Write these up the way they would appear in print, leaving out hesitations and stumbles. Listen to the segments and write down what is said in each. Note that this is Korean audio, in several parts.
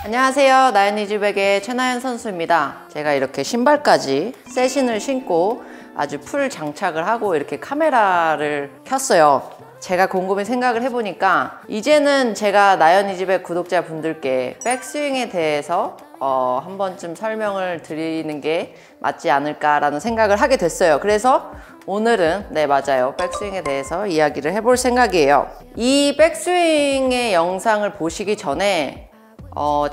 안녕하세요. 나연이즈백의 최나연 선수입니다. 제가 이렇게 신발까지 세신을 신고 아주 풀 장착을 하고 이렇게 카메라를 켰어요. 제가 곰곰이 생각을 해보니까 이제는 제가 나연이즈백 구독자분들께 백스윙에 대해서 한 번쯤 설명을 드리는 게 맞지 않을까라는 생각을 하게 됐어요. 그래서 오늘은 맞아요, 백스윙에 대해서 이야기를 해볼 생각이에요. 이 백스윙의 영상을 보시기 전에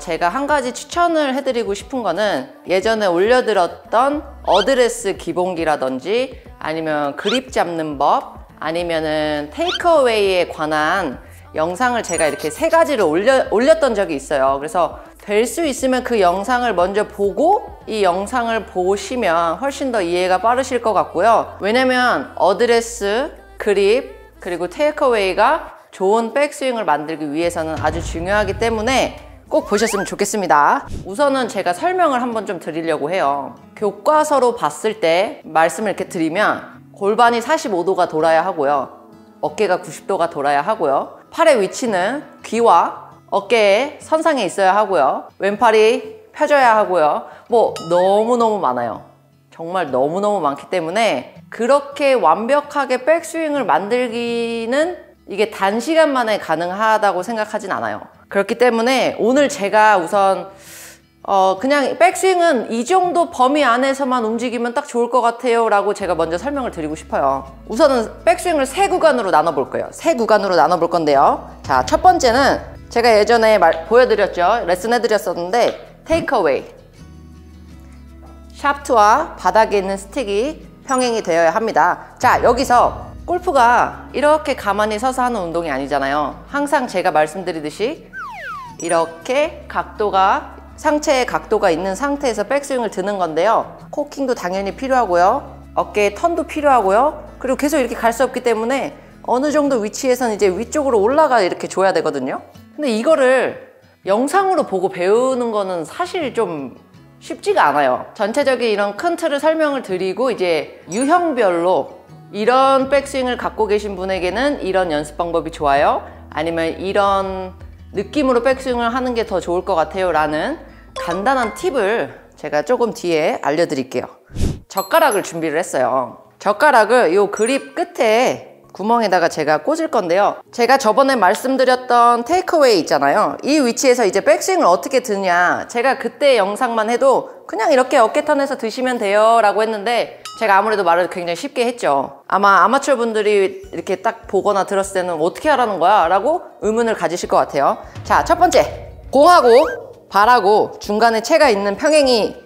제가 한 가지 추천을 해드리고 싶은 거는 예전에 올려드렸던 어드레스 기본기라든지 아니면 그립 잡는 법 아니면은 테이크어웨이에 관한 영상을 제가 이렇게 3가지를 올렸던 적이 있어요. 그래서 될 수 있으면 그 영상을 먼저 보고 이 영상을 보시면 훨씬 더 이해가 빠르실 것 같고요. 왜냐면 어드레스, 그립, 그리고 테이크어웨이가 좋은 백스윙을 만들기 위해서는 아주 중요하기 때문에 꼭 보셨으면 좋겠습니다. 우선은 제가 설명을 한번 좀 드리려고 해요. 교과서로 봤을 때 말씀을 이렇게 드리면 골반이 45도가 돌아야 하고요. 어깨가 90도가 돌아야 하고요. 팔의 위치는 귀와 어깨의 선상에 있어야 하고요. 왼팔이 펴져야 하고요. 너무너무 많아요. 정말 너무너무 많기 때문에 그렇게 완벽하게 백스윙을 만들기는 이게 단시간 만에 가능하다고 생각하진 않아요. 그렇기 때문에 오늘 제가 우선 그냥 백스윙은 이 정도 범위 안에서만 움직이면 딱 좋을 것 같아요 라고 제가 먼저 설명을 드리고 싶어요. 우선은 백스윙을 3구간으로 나눠볼 거예요. 3구간으로 나눠볼 건데요. 자, 첫 번째는 제가 예전에 보여드렸죠. 레슨 해드렸었는데 테이크어웨이. 샤프트와 바닥에 있는 스틱이 평행이 되어야 합니다. 자, 여기서 골프가 이렇게 가만히 서서 하는 운동이 아니잖아요. 항상 제가 말씀드리듯이 이렇게 상체에 각도가 있는 상태에서 백스윙을 드는 건데요. 코킹도 당연히 필요하고요. 어깨에 턴도 필요하고요. 그리고 계속 이렇게 갈 수 없기 때문에 어느 정도 위치에서는 이제 위쪽으로 올라가 이렇게 줘야 되거든요. 근데 이거를 영상으로 보고 배우는 거는 사실 좀 쉽지가 않아요. 전체적인 이런 큰 틀을 설명을 드리고 이제 유형별로 이런 백스윙을 갖고 계신 분에게는 이런 연습 방법이 좋아요. 아니면 이런 느낌으로 백스윙을 하는 게 더 좋을 것 같아요 라는 간단한 팁을 제가 조금 뒤에 알려드릴게요. 젓가락을 준비를 했어요. 젓가락을 이 그립 끝에 구멍에다가 제가 꽂을 건데요. 제가 저번에 말씀드렸던 테이크어웨이 있잖아요. 이 위치에서 이제 백스윙을 어떻게 드냐, 제가 그때 영상만 해도 그냥 이렇게 어깨턴에서 드시면 돼요 라고 했는데 제가 아무래도 말을 굉장히 쉽게 했죠. 아마 아마추어 분들이 이렇게 딱 보거나 들었을 때는 어떻게 하라는 거야? 라고 의문을 가지실 것 같아요. 자, 첫 번째, 공하고 발하고 중간에 채가 있는 평행이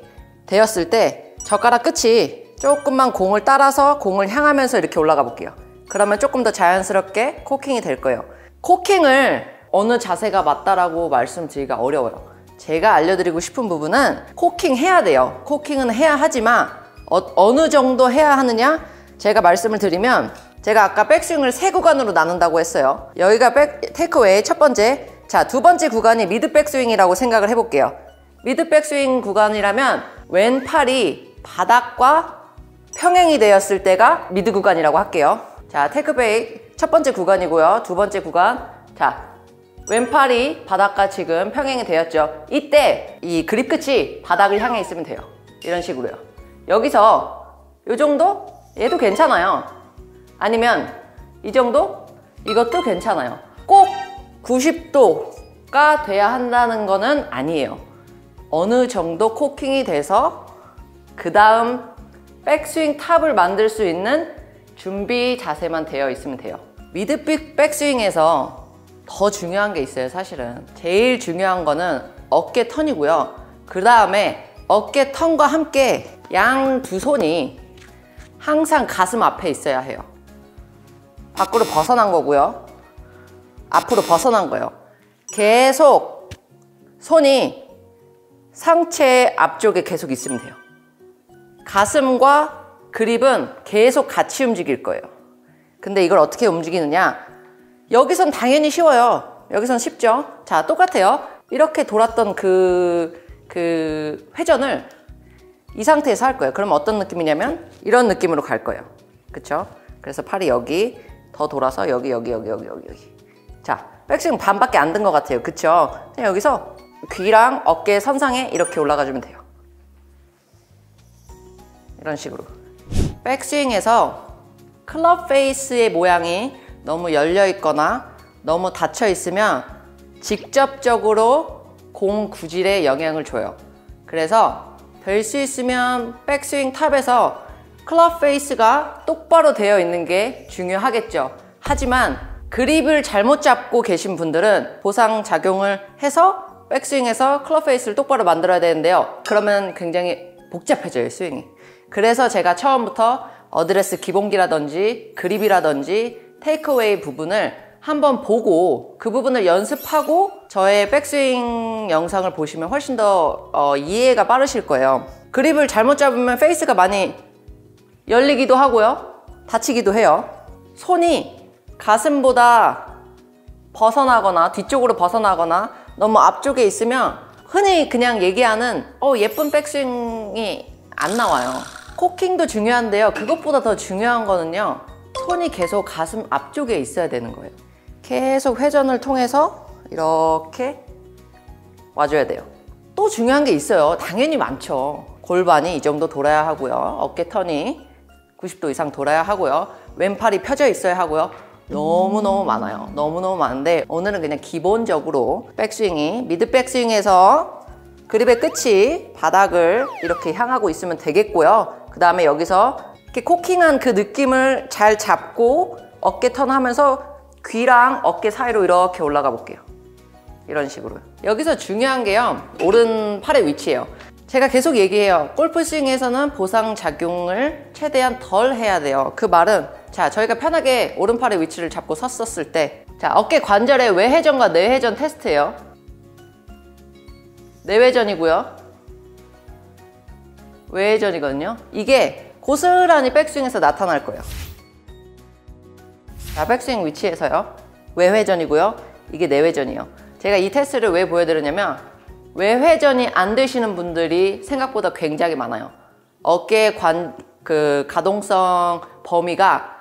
되었을 때 젓가락 끝이 조금만 공을 따라서 공을 향하면서 이렇게 올라가 볼게요. 그러면 조금 더 자연스럽게 코킹이 될 거예요. 코킹을 어느 자세가 맞다라고 말씀드리기가 어려워요. 제가 알려드리고 싶은 부분은 코킹 해야 돼요. 코킹은 해야 하지만 어느 정도 해야 하느냐? 제가 말씀을 드리면 제가 아까 백스윙을 3구간으로 나눈다고 했어요. 여기가 테이크어웨이 첫 번째. 자, 두 번째 구간이 미드 백스윙이라고 생각을 해볼게요. 미드 백스윙 구간이라면 왼팔이 바닥과 평행이 되었을 때가 미드 구간이라고 할게요. 자, 테이크어웨이 첫 번째 구간이고요. 두 번째 구간. 자, 왼팔이 바닥과 지금 평행이 되었죠. 이때 이 그립 끝이 바닥을 향해 있으면 돼요. 이런 식으로요. 여기서 이 정도? 얘도 괜찮아요. 아니면 이 정도? 이것도 괜찮아요. 꼭 90도가 돼야 한다는 거는 아니에요. 어느 정도 코킹이 돼서 그 다음 백스윙 탑을 만들 수 있는 준비 자세만 되어 있으면 돼요. 미드 백스윙에서 더 중요한 게 있어요. 사실은 제일 중요한 거는 어깨 턴이고요. 그 다음에 어깨 턴과 함께 양 두 손이 항상 가슴 앞에 있어야 해요. 밖으로 벗어난 거고요. 앞으로 벗어난 거예요. 계속 손이 상체 앞쪽에 계속 있으면 돼요. 가슴과 그립은 계속 같이 움직일 거예요. 근데 이걸 어떻게 움직이느냐? 여기선 당연히 쉬워요. 여기선 쉽죠? 자, 똑같아요. 이렇게 돌았던 그 회전을 이 상태에서 할 거예요. 그럼 어떤 느낌이냐면 이런 느낌으로 갈 거예요. 그쵸? 그래서 팔이 여기 더 돌아서 여기. 자, 백스윙 반밖에 안 든 것 같아요. 그쵸? 그냥 여기서 귀랑 어깨 선상에 이렇게 올라가주면 돼요. 이런 식으로. 백스윙에서 클럽 페이스의 모양이 너무 열려 있거나 너무 닫혀 있으면 직접적으로 공 구질에 영향을 줘요. 그래서 될 수 있으면 백스윙 탑에서 클럽 페이스가 똑바로 되어 있는 게 중요하겠죠. 하지만 그립을 잘못 잡고 계신 분들은 보상 작용을 해서 백스윙에서 클럽 페이스를 똑바로 만들어야 되는데요. 그러면 굉장히 복잡해져요, 스윙이. 그래서 제가 처음부터 어드레스 기본기라든지 그립이라든지 테이크어웨이 부분을 한번 보고 그 부분을 연습하고 저의 백스윙 영상을 보시면 훨씬 더 이해가 빠르실 거예요. 그립을 잘못 잡으면 페이스가 많이 열리기도 하고요, 다치기도 해요. 손이 가슴보다 벗어나거나 뒤쪽으로 벗어나거나 너무 앞쪽에 있으면 흔히 그냥 얘기하는 예쁜 백스윙이 안 나와요. 코킹도 중요한데요, 그것보다 더 중요한 거는요, 손이 계속 가슴 앞쪽에 있어야 되는 거예요. 계속 회전을 통해서 이렇게 와줘야 돼요. 또 중요한 게 있어요. 당연히 많죠. 골반이 이 정도 돌아야 하고요, 어깨 턴이 90도 이상 돌아야 하고요, 왼팔이 펴져 있어야 하고요. 너무너무 많아요. 너무너무 많은데 오늘은 그냥 기본적으로 백스윙이 미드 백스윙에서 그립의 끝이 바닥을 이렇게 향하고 있으면 되겠고요. 그 다음에 여기서 이렇게 코킹한 그 느낌을 잘 잡고 어깨 턴 하면서 귀랑 어깨 사이로 이렇게 올라가 볼게요. 이런 식으로요. 여기서 중요한 게요, 오른팔의 위치예요. 제가 계속 얘기해요. 골프 스윙에서는 보상 작용을 최대한 덜 해야 돼요. 그 말은 자, 저희가 편하게 오른팔의 위치를 잡고 섰었을 때, 자, 어깨 관절의 외회전과 내회전 테스트예요. 내회전이고요, 외회전이거든요. 이게 고스란히 백스윙에서 나타날 거예요. 자, 백스윙 위치에서요, 외회전이고요, 이게 내회전이에요. 제가 이 테스트를 왜 보여드리냐면 외회전이 안 되시는 분들이 생각보다 굉장히 많아요. 어깨 가동성 범위가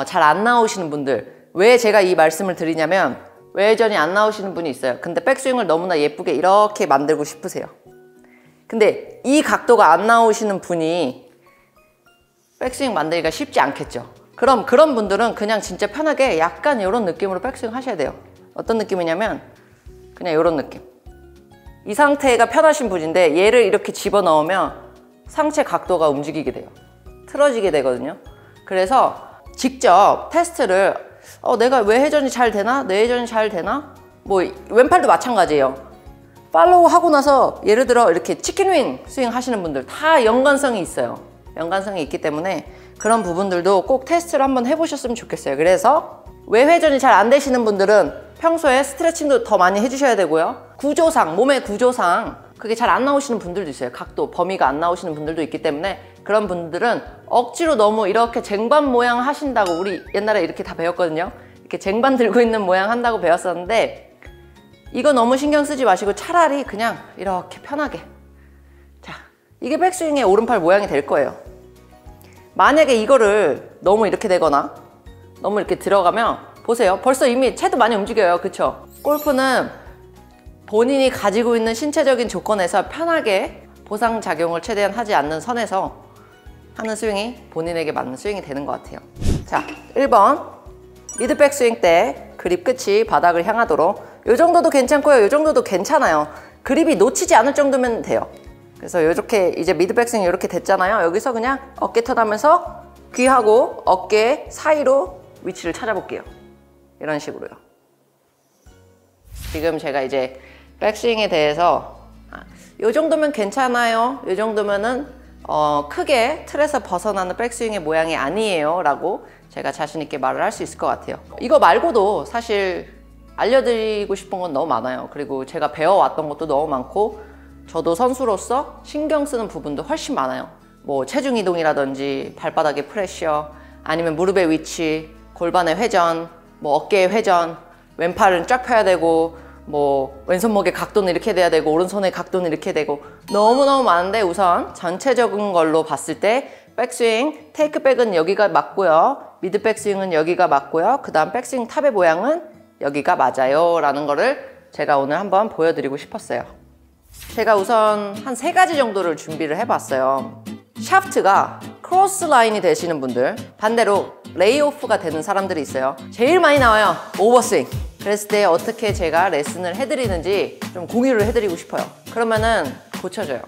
잘 안 나오시는 분들. 왜 제가 이 말씀을 드리냐면 외회전이 안 나오시는 분이 있어요. 근데 백스윙을 너무나 예쁘게 이렇게 만들고 싶으세요. 근데 이 각도가 안 나오시는 분이 백스윙 만들기가 쉽지 않겠죠. 그럼 그런 분들은 그냥 진짜 편하게 약간 이런 느낌으로 백스윙 하셔야 돼요. 어떤 느낌이냐면 그냥 이런 느낌. 이 상태가 편하신 분인데 얘를 이렇게 집어넣으면 상체 각도가 움직이게 돼요. 틀어지게 되거든요. 그래서 직접 테스트를 내가 외회전이 잘 되나? 내회전이 잘 되나? 뭐 왼팔도 마찬가지예요. 팔로우 하고 나서 예를 들어 이렇게 치킨윙 스윙 하시는 분들 다 연관성이 있어요. 연관성이 있기 때문에 그런 부분들도 꼭 테스트를 한번 해보셨으면 좋겠어요. 그래서 외회전이 잘 안 되시는 분들은 평소에 스트레칭도 더 많이 해주셔야 되고요. 구조상, 몸의 구조상 그게 잘 안 나오시는 분들도 있어요. 각도, 범위가 안 나오시는 분들도 있기 때문에 그런 분들은 억지로 너무 이렇게 쟁반 모양 하신다고, 우리 옛날에 이렇게 다 배웠거든요. 이렇게 쟁반 들고 있는 모양 한다고 배웠었는데 이거 너무 신경 쓰지 마시고 차라리 그냥 이렇게 편하게, 자, 이게 백스윙의 오른팔 모양이 될 거예요. 만약에 이거를 너무 이렇게 되거나 너무 이렇게 들어가면 보세요. 벌써 이미 채도 많이 움직여요. 그쵸? 골프는 본인이 가지고 있는 신체적인 조건에서 편하게 보상작용을 최대한 하지 않는 선에서 하는 스윙이 본인에게 맞는 스윙이 되는 것 같아요. 자, 1번 미드 백스윙 때 그립 끝이 바닥을 향하도록, 이 정도도 괜찮고요, 이 정도도 괜찮아요. 그립이 놓치지 않을 정도면 돼요. 그래서 이렇게 이제 미드 백스윙 이렇게 됐잖아요. 여기서 그냥 어깨 턴하면서 귀하고 어깨 사이로 위치를 찾아볼게요. 이런 식으로요. 지금 제가 이제 백스윙에 대해서 이 정도면 괜찮아요, 이 정도면은 크게 틀에서 벗어나는 백스윙의 모양이 아니에요 라고 제가 자신 있게 말을 할 수 있을 것 같아요. 이거 말고도 사실 알려드리고 싶은 건 너무 많아요. 그리고 제가 배워왔던 것도 너무 많고 저도 선수로서 신경 쓰는 부분도 훨씬 많아요. 뭐 체중 이동이라든지 발바닥의 프레셔, 아니면 무릎의 위치, 골반의 회전, 뭐 어깨의 회전, 왼팔은 쫙 펴야 되고 뭐 왼손목의 각도는 이렇게 돼야 되고 오른손의 각도는 이렇게 되고 너무너무 많은데, 우선 전체적인 걸로 봤을 때 백스윙, 테이크백은 여기가 맞고요, 미드 백스윙은 여기가 맞고요, 그 다음 백스윙 탑의 모양은 여기가 맞아요 라는 거를 제가 오늘 한번 보여드리고 싶었어요. 제가 우선 한 3가지 정도를 준비를 해봤어요. 샤프트가 크로스 라인이 되시는 분들, 반대로 레이오프가 되는 사람들이 있어요. 제일 많이 나와요, 오버스윙. 그랬을 때 어떻게 제가 레슨을 해드리는지 좀 공유를 해드리고 싶어요. 그러면은 고쳐져요.